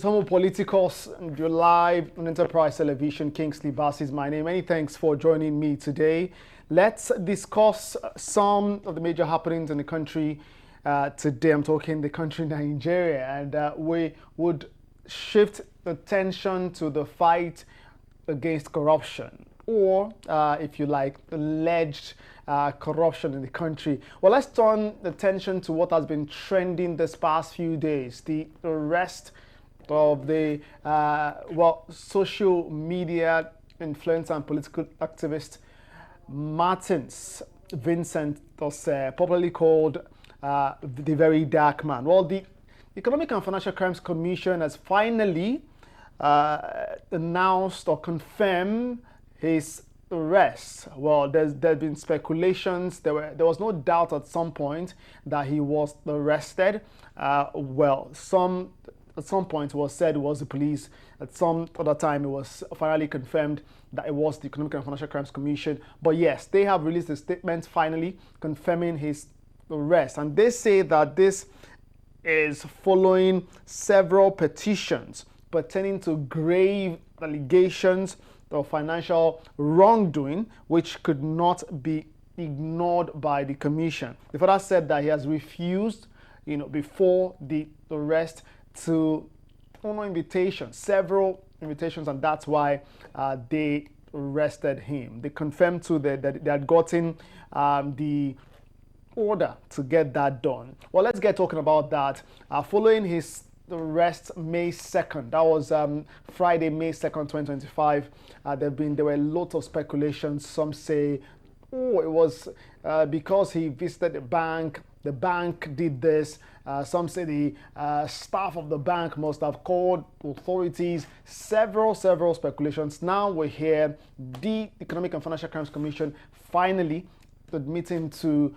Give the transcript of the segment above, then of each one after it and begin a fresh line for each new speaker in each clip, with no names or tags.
Homo Politicus, you're live on Enterprise Television. Kingsley Bass is my name. Many thanks for joining me today. Let's discuss some of the major happenings in the country today. I'm talking the country Nigeria, and we would shift attention to the fight against corruption, or if you like, alleged corruption in the country. Well, let's turn attention to what has been trending this past few days: the arrest of the social media influencer and political activist Martins Vincent, popularly called the Very Dark Man. Well, the Economic and Financial Crimes Commission has finally announced or confirmed his arrest. Well, there's been speculations. There was no doubt at some point that he was arrested. At some point it was said it was the police. At some other time it was finally confirmed that it was the Economic and Financial Crimes Commission. But yes, they have released a statement finally confirming his arrest. And they say that this is following several petitions pertaining to grave allegations of financial wrongdoing, which could not be ignored by the commission. The father said that he has refused, before the arrest, to honor invitations, several invitations, and that's why they arrested him. They confirmed too that they had gotten the order to get that done. Well, let's get talking about that. Following his arrest May 2nd, that was Friday, May 2nd, 2025, there were a lot of speculations. Some say, it was because he visited the bank did this. Some say the staff of the bank must have called authorities. Several speculations. Now we hear the Economic and Financial Crimes Commission finally admitting to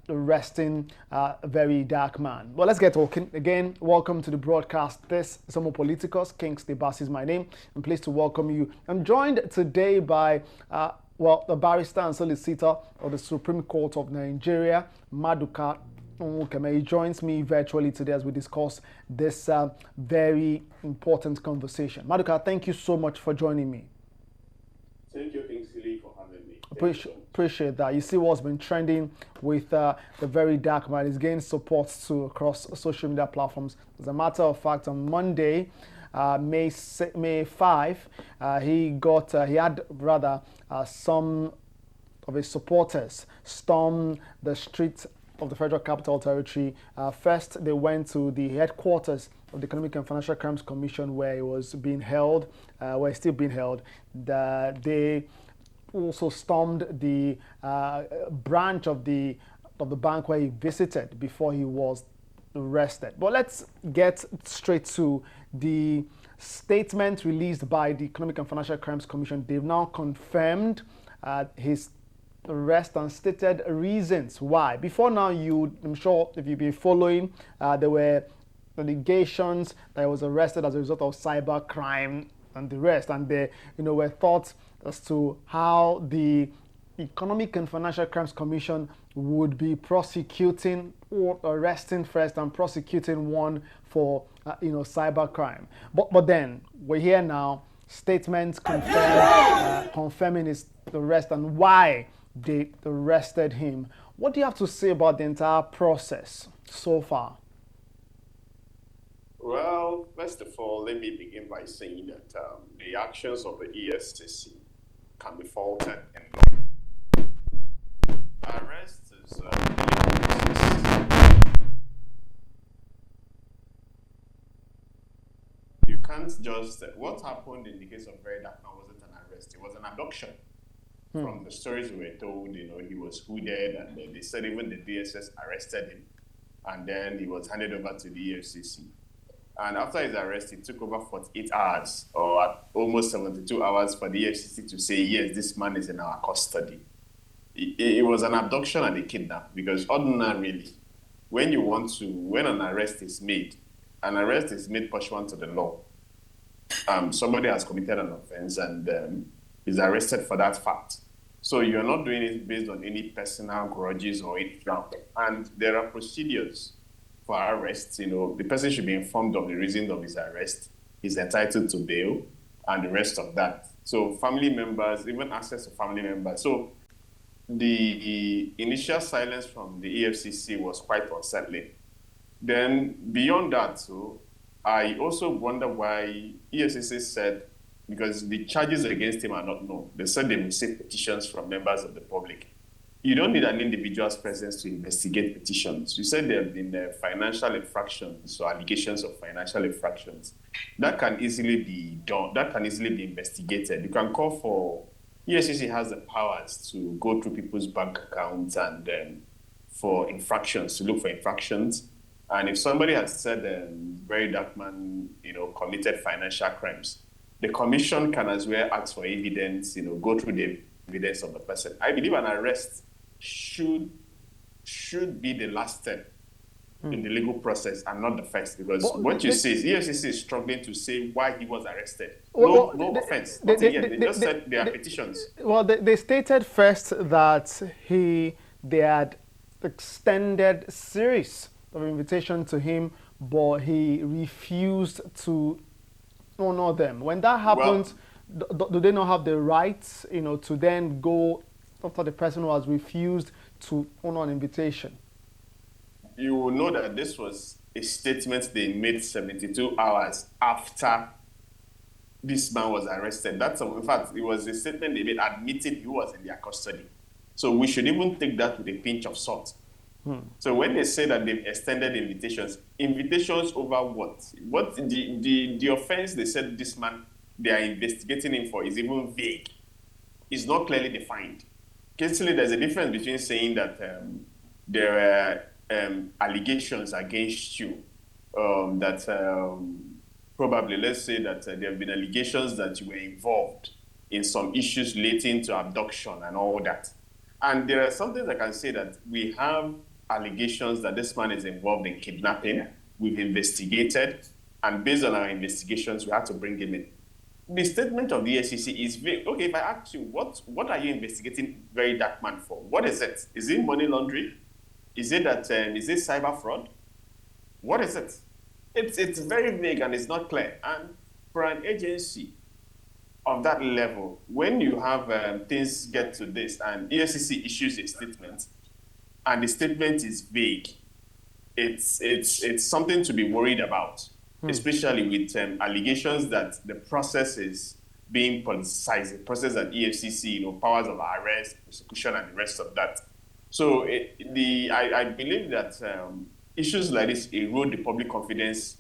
arresting a Very Dark Man. Well, let's get talking. Again, welcome to the broadcast. This is Homo Politicus. Kingsley Bass is my name. I'm pleased to welcome you. I'm joined today by the barrister and solicitor of the Supreme Court of Nigeria, Maduka. Onwukeme. He joins me virtually today as we discuss this very important conversation. Maduka, thank you so much for joining me.
Thank you, Kingsley, for having me.
Appreciate that. You see what's been trending with the Very Dark Man. He's gained support too across social media platforms. As a matter of fact, on Monday, May 5, he had some of his supporters storm the streets of the Federal Capital Territory. First, they went to the headquarters of the Economic and Financial Crimes Commission, where it was being held, where it's still being held. They also stormed the branch of the bank where he visited before he was arrested. But let's get straight to the statement released by the Economic and Financial Crimes Commission. They've now confirmed his arrest and stated reasons why. Before now, I'm sure if you've been following, there were allegations that he was arrested as a result of cyber crime and the rest, and there were thoughts as to how the Economic and Financial Crimes Commission would be prosecuting or arresting first and prosecuting one for cyber crime. But then we're here now, statements confirming his arrest and why they arrested him. What do you have to say about the entire process so far?
Well, first of all, let me begin by saying that the actions of the Efcc can be faulted in law. Arrest is you can't just what happened in the case of Very Dark Man wasn't an arrest, it was an abduction. From the stories we were told, he was hooded, and they said even the DSS arrested him, and then he was handed over to the EFCC. And after his arrest, it took over 48 hours, or almost 72 hours, for the EFCC to say, yes, this man is in our custody. It was an abduction and a kidnap, because ordinarily, when an arrest is made pursuant to the law. Somebody has committed an offense and is arrested for that fact. So you're not doing it based on any personal grudges or anything. And there are procedures for arrests. The person should be informed of the reason of his arrest. he's entitled to bail, and the rest of that. So family members, even access to family members. So the initial silence from the EFCC was quite unsettling. Then beyond that, so I also wonder why EFCC said, because the charges against him are not known. They said they received petitions from members of the public. You don't need an individual's presence to investigate petitions. You said there have been financial infractions or allegations of financial infractions. That can easily be done. That can easily be investigated. You can call for, EFCC has the powers to go through people's bank accounts and for infractions, to look for infractions. And if somebody has said Barry Darkman, committed financial crimes, the commission can as well ask for evidence, go through the evidence of the person. I believe an arrest should be the last step in the legal process and not the first, because what you see is EFCC is struggling to say why he was arrested. No offense. They just said there are petitions.
Well, they stated first that they had extended series of invitation to him, but he refused to honor them. When that happens, do they not have the right, to then go after the person who has refused to honor an invitation?
You will know that this was a statement they made 72 hours after this man was arrested. In fact, it was a statement they made admitting he was in their custody. So we should even take that with a pinch of salt. So when they say that they've extended invitations over what? What the offense they said this man they are investigating him for is even vague. It's not clearly defined. Basically, there's a difference between saying that there are allegations against you, probably, let's say that there have been allegations that you were involved in some issues relating to abduction and all that. And there are some things I can say that we have allegations that this man is involved in kidnapping. We've investigated, and based on our investigations, we have to bring him in. The statement of the EFCC is vague. Okay, if I ask you, what are you investigating Very Dark Man for? What is it? Is it money laundering? Is it that? Is it cyber fraud? What is it? It's very vague and it's not clear. And for an agency of that level, when you have things get to this and EFCC issues a statement, and the statement is vague, it's something to be worried about, especially with allegations that the process is being politicized, the process at EFCC, powers of arrest, prosecution, and the rest of that. So I believe that issues like this erode the public confidence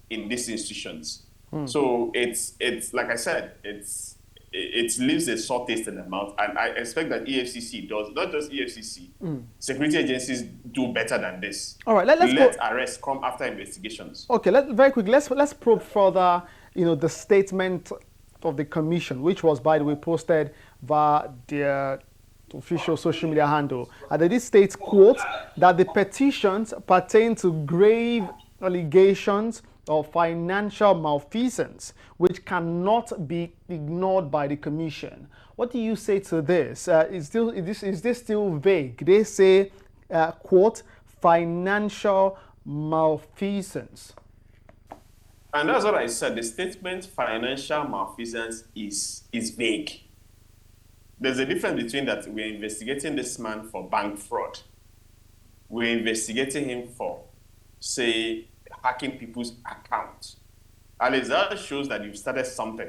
in these institutions. So it's like I said, it leaves a sore taste in the mouth, and I expect that EFCC does, not just EFCC, security agencies do better than this.
All right, let's
let arrests come after investigations.
Okay, very quick. Let's probe further. The statement of the commission, which was, by the way, posted via their official social media handle. And this states, quote, that the petitions pertain to grave allegations of financial malfeasance, which cannot be ignored by the commission. What do you say to this? Is this still vague? They say, quote, financial malfeasance.
And that's what I said. The statement financial malfeasance is vague. There's a difference between that we're investigating this man for bank fraud. We're investigating him for, say, hacking people's accounts. At least that shows that you've started something.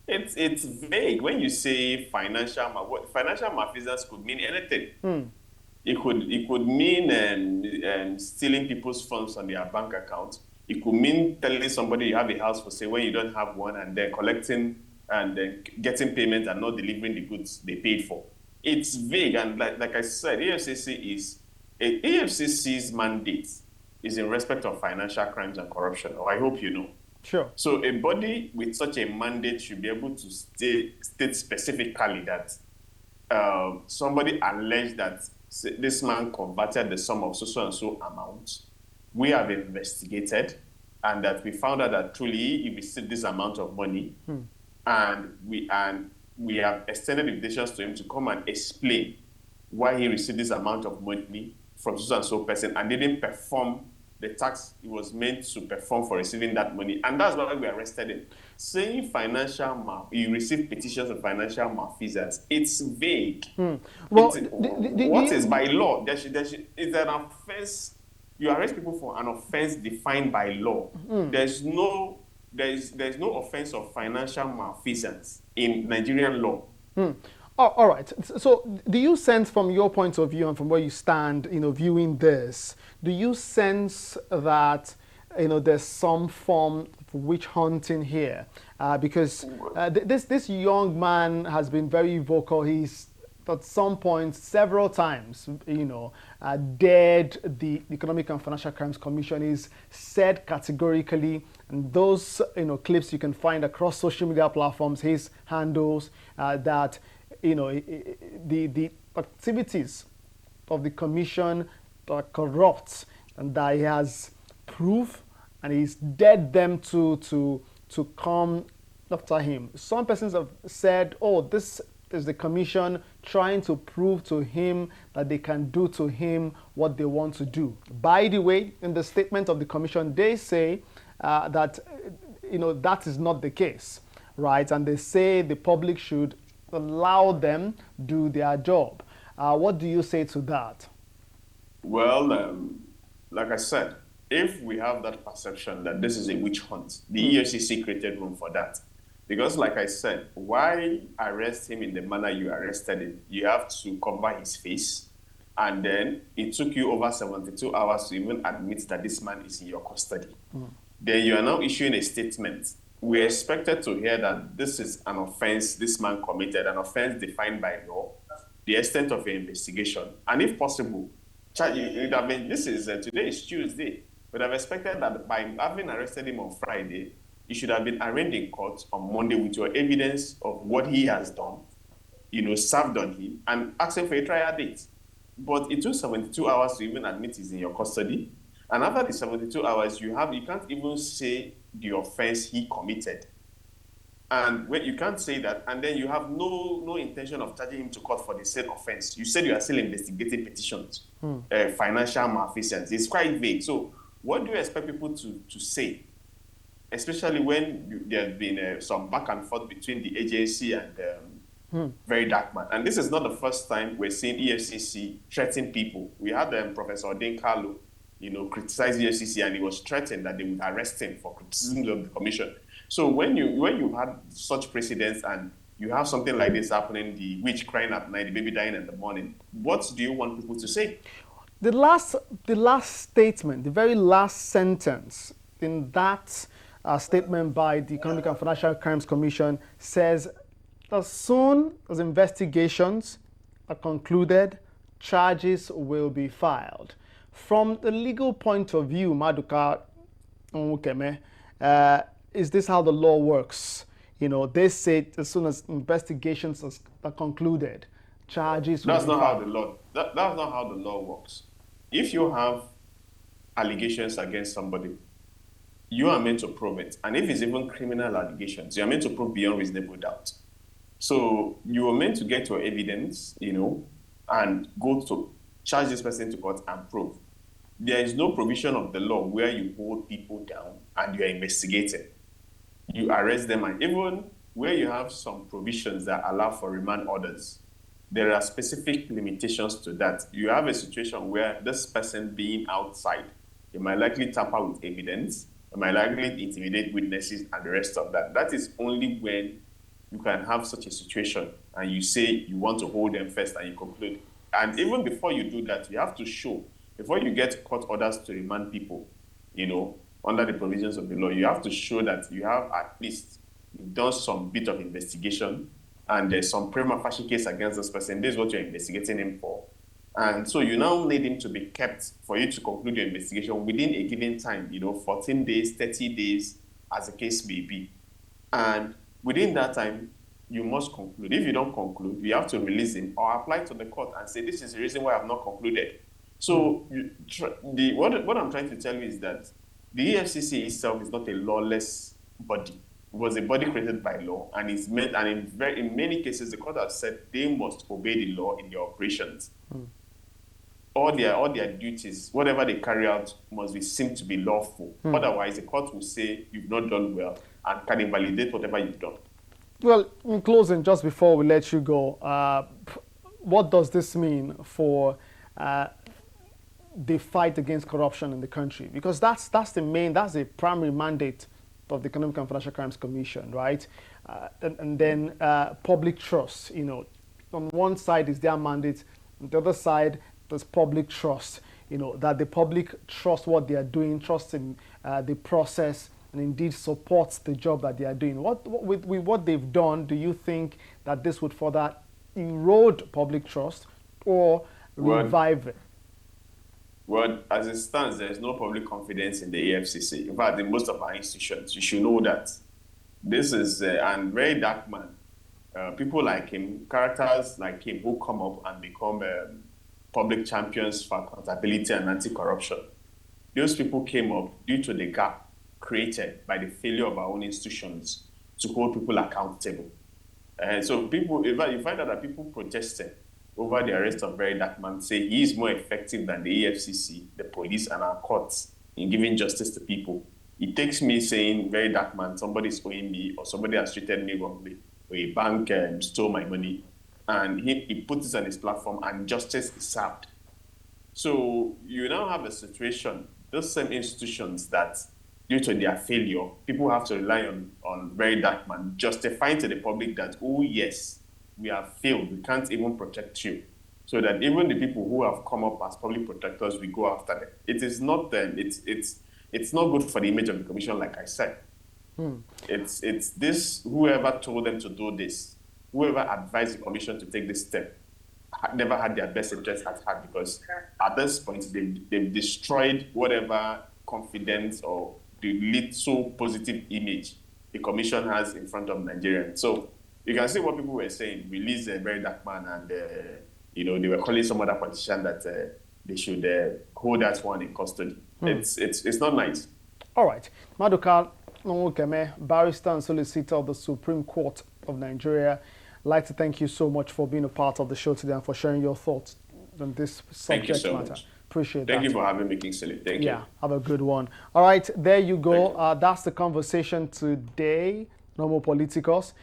It's vague. When you say financial malfeasance could mean anything. It could mean stealing people's funds on their bank account. It could mean telling somebody you have a house for sale when you don't have one, and then collecting and then getting payment and not delivering the goods they paid for. It's vague, and like I said, EFCC's mandate is in respect of financial crimes and corruption, or I hope you know.
Sure.
So a body with such a mandate should be able to state specifically that somebody alleged that this man converted the sum of so and so amount. We have investigated, and that we found out that truly he received this amount of money, and we have extended invitations to him to come and explain why he received this amount of money from so and so person and didn't perform the tax he was meant to perform for receiving that money. And that's why we arrested him. Saying you receive petitions of financial malfeasance, it's vague.
Well,
What is by law? It's an offense. You arrest people for an offense defined by law. There's no offense of financial malfeasance in Nigerian law.
Oh, all right. So, do you sense, from your point of view and from where you stand, viewing this, do you sense that there's some form of witch hunting here? Because this young man has been very vocal. He's at some point several times, dared the Economic and Financial Crimes Commission. He's said categorically, and those clips you can find across social media platforms, his handles, that the activities of the commission are corrupt, and that he has proof, and he's dared them to come after him. Some persons have said, "Oh, this is the commission trying to prove to him that they can do to him what they want to do." By the way, in the statement of the commission, they say that that is not the case, right? And they say the public should allow them do their job. What do you say to that?
Well, like I said, if we have that perception that this is a witch hunt, the EFCC created room for that. Because like I said, why arrest him in the manner you arrested him? You have to cover his face. And then it took you over 72 hours to even admit that this man is in your custody. Then you are now issuing a statement. We expected to hear that this is an offense this man committed, an offense defined by law, the extent of your investigation, and if possible, today is Tuesday. But I've expected that by having arrested him on Friday, he should have been arraigned in court on Monday with your evidence of what he has done, served on him, and asking for a trial date. But it took 72 hours to even admit he's in your custody. And after the 72 hours, you can't even say the offense he committed. And when you can't say that, and then you have no intention of charging him to court for the same offense. You said you are still investigating petitions, financial malfeasance. It's quite vague. So what do you expect people to say? Especially when there has been some back and forth between the agency and Very Dark Man. And this is not the first time we're seeing EFCC threaten people. We had Professor Odin Kalu, criticize the EFCC, and he was threatened that they would arrest him for criticism of the commission. So when you've had such precedents and you have something like this happening, the witch crying at night, the baby dying in the morning, what do you want people to say?
The last statement, the very last sentence in that statement by the Economic and Financial Crimes Commission says, as soon as investigations are concluded, charges will be filed. From the legal point of view, Maduka, Onwukeme, is this how the law works? They say as soon as investigations are concluded, charges will be filed.
That's not how the law works. If you have allegations against somebody, you are meant to prove it. And if it's even criminal allegations, you are meant to prove beyond reasonable doubt. So you are meant to get your evidence, and go to charge this person to court and prove. There is no provision of the law where you hold people down and you are investigating. You arrest them, and even where you have some provisions that allow for remand orders, there are specific limitations to that. You have a situation where this person being outside, they might likely tamper with evidence, they might likely intimidate witnesses and the rest of that. That is only when you can have such a situation and you say you want to hold them first and you conclude. And even before you do that, you have to show, before you get court orders to remand people, under the provisions of the law, you have to show that you have at least done some bit of investigation and there's some prima facie case against this person. This is what you're investigating him for. And so you now need him to be kept for you to conclude your investigation within a given time, 14 days, 30 days, as the case may be. And within that time, you must conclude. If you don't conclude, you have to release him or apply to the court and say, this is the reason why I've not concluded. So what I'm trying to tell you is that the EFCC itself is not a lawless body. It was a body created by law, and it's meant, and in many cases, the court has said they must obey the law in their operations. all their duties, whatever they carry out, must be seen to be lawful. Otherwise, the court will say you've not done well and can invalidate whatever you've done.
Well, in closing, just before we let you go, what does this mean for the fight against corruption in the country? Because that's the primary mandate of the Economic and Financial Crimes Commission, right? And then public trust. On one side is their mandate, on the other side there's public trust. That the public trust what they are doing, trust in the process, and indeed supports the job that they are doing. With what they've done, do you think that this would further erode public trust or revive it?
Well, as it stands, there is no public confidence in the EFCC. In fact, in most of our institutions, you should know that. This is a very dark man. People like him, characters like him who come up and become public champions for accountability and anti-corruption. Those people came up due to the gap created by the failure of our own institutions to hold people accountable. So you find out that people protesting over the arrest of very dark man say he is more effective than the EFCC, the police, and our courts in giving justice to people. It takes me saying, very dark man, somebody's owing me, or somebody has treated me wrongly, or a bank stole my money, and he puts it on his platform, and justice is served. So you now have a situation, those same institutions that, due to their failure, people have to rely on very dark man, justifying to the public that, oh yes, we have failed, we can't even protect you. So that even the people who have come up as public protectors, we go after them. It is not them. It's not good for the image of the commission, like I said. It's this, whoever told them to do this, whoever advised the commission to take this step, never had their best interest at heart, because at this point, they've destroyed whatever confidence or the little positive image the commission has in front of Nigerians. So you can see what people were saying, release a very dark man, and they were calling some other politician that they should hold that one in custody. It's not nice.
All right. Maduka Onwukeme, barrister and solicitor of the Supreme Court of Nigeria, I'd like to thank you so much for being a part of the show today and for sharing your thoughts on this subject matter.
Much.
Appreciate that.
Thank you for having me, Kingsley. Thank you.
Yeah, have a good one. All right, there you go. That's the conversation today. No more Politicus.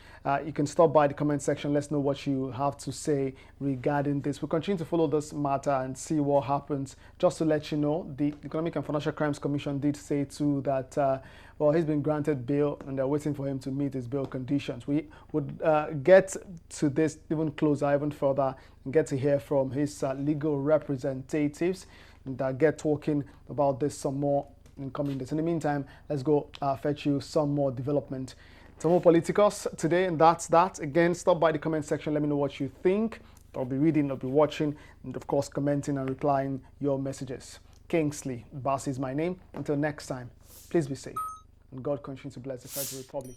You can stop by the comment section. Let's know what you have to say regarding this. We'll continue to follow this matter and see what happens. Just to let you know, the Economic and Financial Crimes Commission did say too that, he's been granted bail and they're waiting for him to meet his bail conditions. We would get to this even closer, even further, and get to hear from his legal representatives and get talking about this some more in coming days. In the meantime, let's go fetch you some more development. Some more Politicus today, and that's that. Again, stop by the comment section. Let me know what you think. I'll be reading, I'll be watching, and of course, commenting and replying your messages. Kingsley Bass is my name. Until next time, please be safe, and God continue to bless the Federal Republic.